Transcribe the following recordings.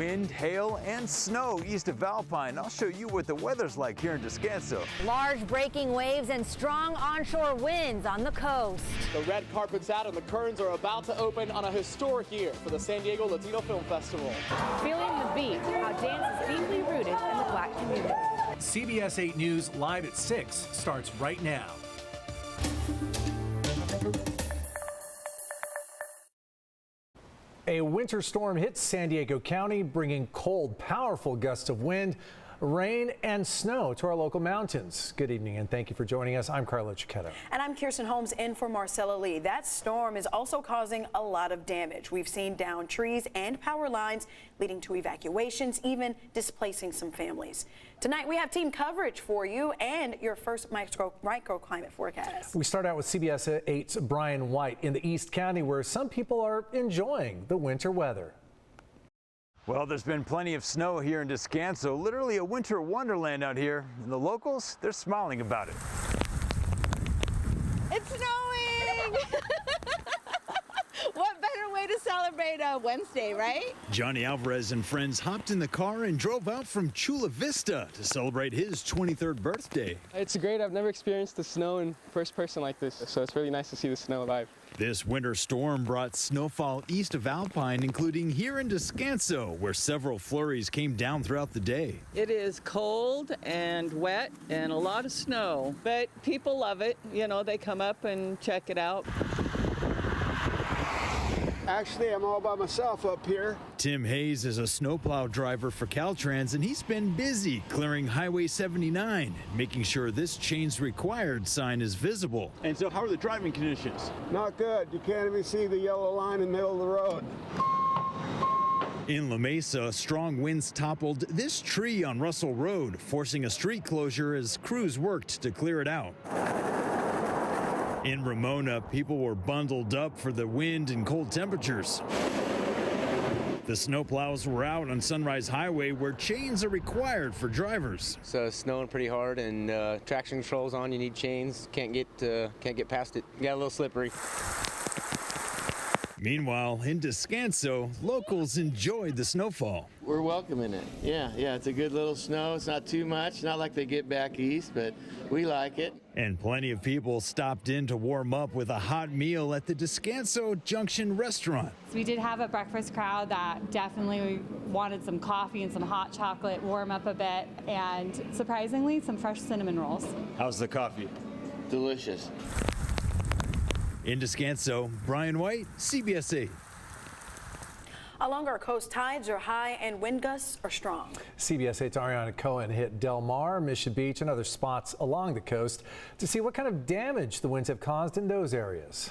wind, hail, and snow east of Alpine. I'll show you what the weather's like here in Descanso. Large breaking waves and strong onshore winds on the coast. The red carpet's out and the curtains are about to open on a historic year for the San Diego Latino Film Festival. Feeling the beat, how dance is deeply rooted in the Black community. CBS 8 News live at 6 starts right now. A winter storm hit San Diego County, bringing cold, powerful gusts of wind, rain, and snow to our local mountains. Good evening, and thank you for joining us. I'm Carlo Cicchetto. And I'm Kirsten Holmes in for Marcella Lee. That storm is also causing a lot of damage. We've seen downed trees and power lines, leading to evacuations, even displacing some families. Tonight, we have team coverage for you and your first microclimate forecast. We start out with CBS 8's Brian White in the East County, where some people are enjoying the winter weather. Well, there's been plenty of snow here in Descanso, literally a winter wonderland out here. And the locals, they're smiling about it. It's snowing! What better way to celebrate a Wednesday, right? Johnny Alvarez and friends hopped in the car and drove out from Chula Vista to celebrate his 23rd birthday. It's great. I've never experienced the snow in first person like this, so it's really nice to see the snow live. This winter storm brought snowfall east of Alpine, including here in Descanso, where several flurries came down throughout the day. It is cold and wet and a lot of snow, but people love it. You know, they come up and check it out. Actually, I'm all by myself up here. Tim Hayes is a snowplow driver for Caltrans, and he's been busy clearing Highway 79, making sure this change required sign is visible. And so how are the driving conditions? Not good. You can't even see the yellow line in the middle of the road. In La Mesa, strong winds toppled this tree on Russell Road, forcing a street closure as crews worked to clear it out. In Ramona, people were bundled up for the wind and cold temperatures. The snowplows were out on Sunrise Highway, where chains are required for drivers. So it's snowing pretty hard, and traction control's on. You need chains. Can't get past it. Got a little slippery. Meanwhile, in Descanso, locals enjoyed the snowfall. We're welcoming it. Yeah, it's a good little snow. It's not too much, not like they get back east, but we like it. And plenty of people stopped in to warm up with a hot meal at the Descanso Junction restaurant. We did have a breakfast crowd that definitely wanted some coffee and some hot chocolate, warm up a bit, and surprisingly, some fresh cinnamon rolls. How's the coffee? Delicious. In Descanso, Brian White, CBS 8. Along our coast, tides are high and wind gusts are strong. CBS 8's Ariana Cohen hit Del Mar, Mission Beach, and other spots along the coast to see what kind of damage the winds have caused in those areas.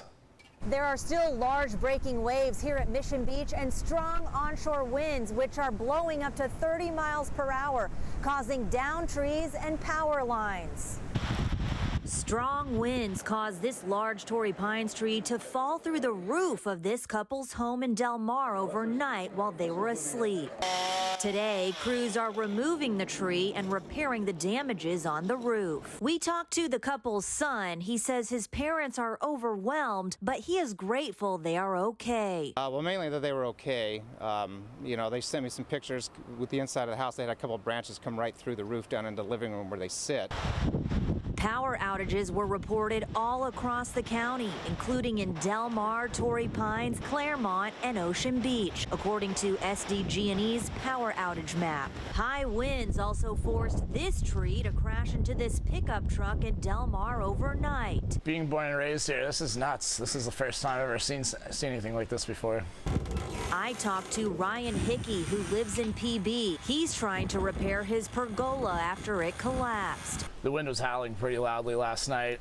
There are still large breaking waves here at Mission Beach and strong onshore winds, which are blowing up to 30 miles per hour, causing downed trees and power lines. Strong winds caused this large Torrey Pines tree to fall through the roof of this couple's home in Del Mar overnight while they were asleep. Today, crews are removing the tree and repairing the damages on the roof. We talked to the couple's son. He says his parents are overwhelmed, but he is grateful they are okay. Well, mainly that they were okay. You know, they sent me some pictures with the inside of the house. They had a couple of branches come right through the roof down into the living room where they sit. Power outages were reported all across the county, including in Del Mar, Torrey Pines, Claremont, and Ocean Beach, according to SDG&E's power outage map. High winds also forced this tree to crash into this pickup truck in Del Mar overnight. Being born and raised here, this is nuts. This is the first time I've ever seen anything like this before. I talked to Ryan Hickey, who lives in PB. He's trying to repair his pergola after it collapsed. The wind was howling pretty loudly last night.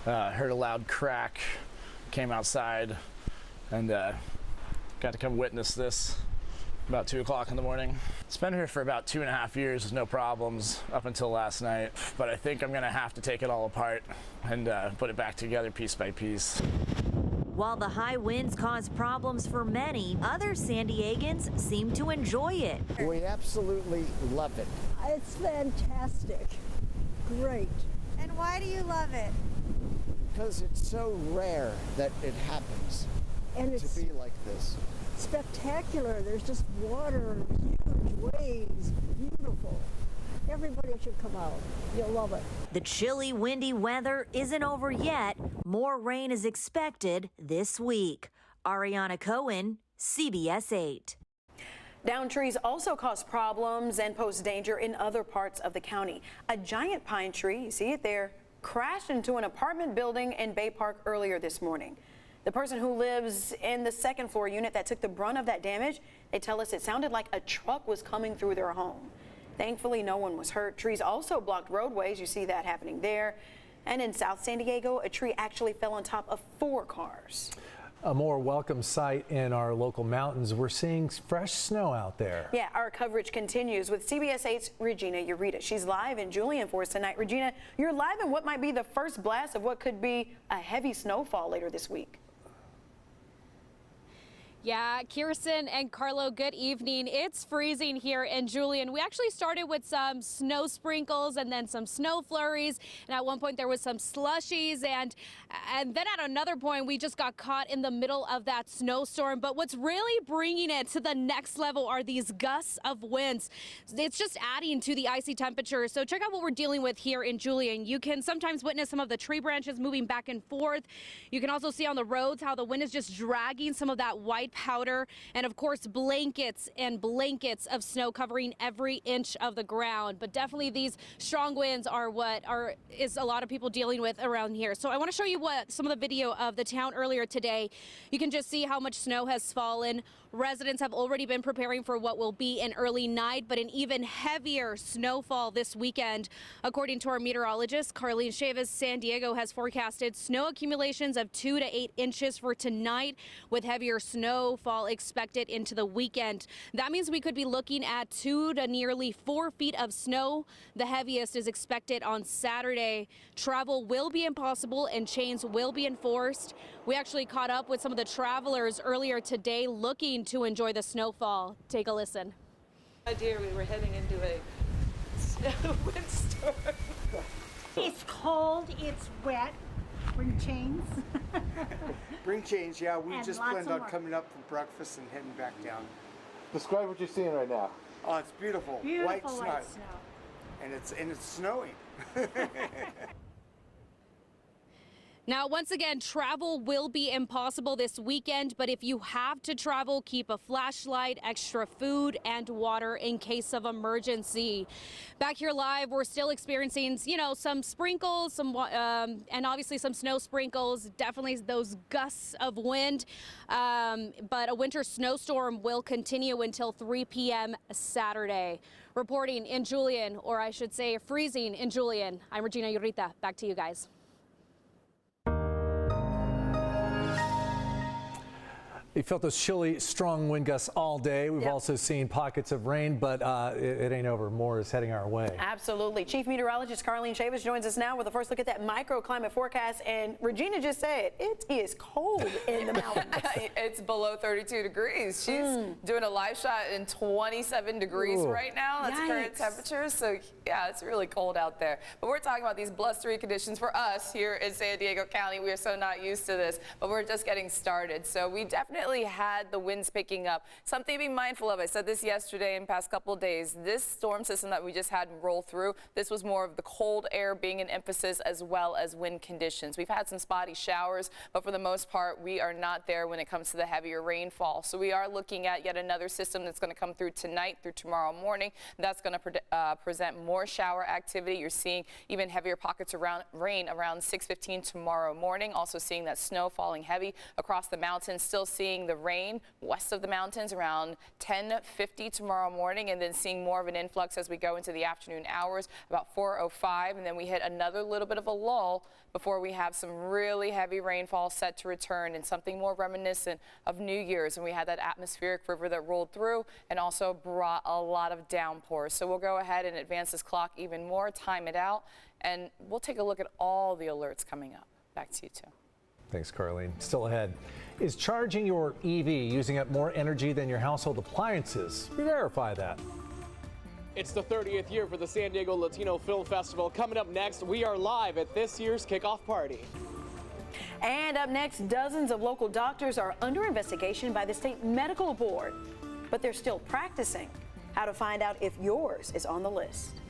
Heard a loud crack, came outside, and got to come witness this about 2 o'clock in the morning. It's been here for about 2.5 years with no problems up until last night, but I think I'm gonna have to take it all apart and put it back together piece by piece. While the high winds cause problems for many, other San Diegans seem to enjoy it. We absolutely love it. It's fantastic. Great. And why do you love it? Because it's so rare that it happens and it's to be like this. Spectacular. spectacular. There's just water, huge waves, beautiful. Everybody should come out. You'll love it. The chilly, windy weather isn't over yet. More rain is expected this week. Ariana Cohen, CBS 8. Downed trees also cause problems and pose danger in other parts of the county. A giant pine tree, you see it there, crashed into an apartment building in Bay Park earlier this morning. The person who lives in the second floor unit that took the brunt of that damage, they tell us it sounded like a truck was coming through their home. Thankfully, no one was hurt. Trees also blocked roadways. You see that happening there. And in South San Diego, a tree actually fell on top of 4 cars. A more welcome sight in our local mountains. We're seeing fresh snow out there. Yeah, our coverage continues with CBS 8's Regina Ureta. She's live in Julian for us tonight. Regina, you're live in what might be the first blast of what could be a heavy snowfall later this week. Yeah, Kirsten and Carlo, good evening. It's freezing here in Julian. We actually started with some snow sprinkles and then some snow flurries. And at one point there was some slushies. And then at another point, we just got caught in the middle of that snowstorm. But what's really bringing it to the next level are these gusts of winds. It's just adding to the icy temperature. So check out what we're dealing with here in Julian. You can sometimes witness some of the tree branches moving back and forth. You can also see on the roads how the wind is just dragging some of that white powder, and of course blankets and blankets of snow covering every inch of the ground. But definitely these strong winds are what is a lot of people dealing with around here. So I want to show you some of the video of the town earlier today. You can just see how much snow has fallen. Residents have already been preparing for what will be an early night, but an even heavier snowfall this weekend. According to our meteorologist, Carlene Chavis, San Diego has forecasted snow accumulations of 2 to 8 inches for tonight, with heavier snowfall expected into the weekend. That means we could be looking at 2 to nearly 4 feet of snow. The heaviest is expected on Saturday. Travel will be impossible and chains will be enforced. We actually caught up with some of the travelers earlier today looking to enjoy the snowfall. Take a listen. Dear, we were heading into a windstorm. It's cold, it's wet. Bring chains. Bring chains, yeah. We And just lots planned of on more. coming up for breakfast and heading back down. Describe what you're seeing right now. Oh, it's beautiful. Beautiful white white snow. snow. And it's snowing. Now, once again, travel will be impossible this weekend, but if you have to travel, keep a flashlight, extra food, and water in case of emergency. Back here live, we're still experiencing, some sprinkles, and obviously some snow sprinkles, definitely those gusts of wind, but a winter snowstorm will continue until 3 p.m. Saturday. Reporting in Julian, or I should say freezing in Julian, I'm Regina Ureta. Back to you guys. We felt those chilly, strong wind gusts all day. We've also seen pockets of rain, but it ain't over. More is heading our way. Absolutely. Chief Meteorologist Carlene Chavis joins us now with a first look at that microclimate forecast. And Regina just said it is cold in the mountains. It's below 32 degrees. She's doing a live shot in 27 degrees right now. That's current temperatures. So yeah, it's really cold out there. But we're talking about these blustery conditions for us here in San Diego County. We are so not used to this, but we're just getting started. So we definitely had the winds picking up. Something to be mindful of. I said this yesterday and past couple of days. This storm system that we just had roll through, this was more of the cold air being an emphasis as well as wind conditions. We've had some spotty showers, but for the most part, we are not there when it comes to the heavier rainfall. So we are looking at yet another system that's going to come through tonight through tomorrow morning. That's going to present more shower activity. You're seeing even heavier pockets around rain around 6:15 tomorrow morning. Also seeing that snow falling heavy across the mountains. Still seeing the rain west of the mountains around 10:50 tomorrow morning, and then seeing more of an influx as we go into the afternoon hours about 4:05, and then we hit another little bit of a lull before we have some really heavy rainfall set to return, and something more reminiscent of New Year's when we had that atmospheric river that rolled through and also brought a lot of downpours. So we'll go ahead and advance this clock even more, time it out, and we'll take a look at all the alerts coming up. Back to you, too. Thanks, Carlene. Still ahead. Is charging your EV using up more energy than your household appliances? We verify that. It's the 30th year for the San Diego Latino Film Festival. Coming up next, we are live at this year's kickoff party. And up next, dozens of local doctors are under investigation by the state medical board, but they're still practicing. How to find out if yours is on the list.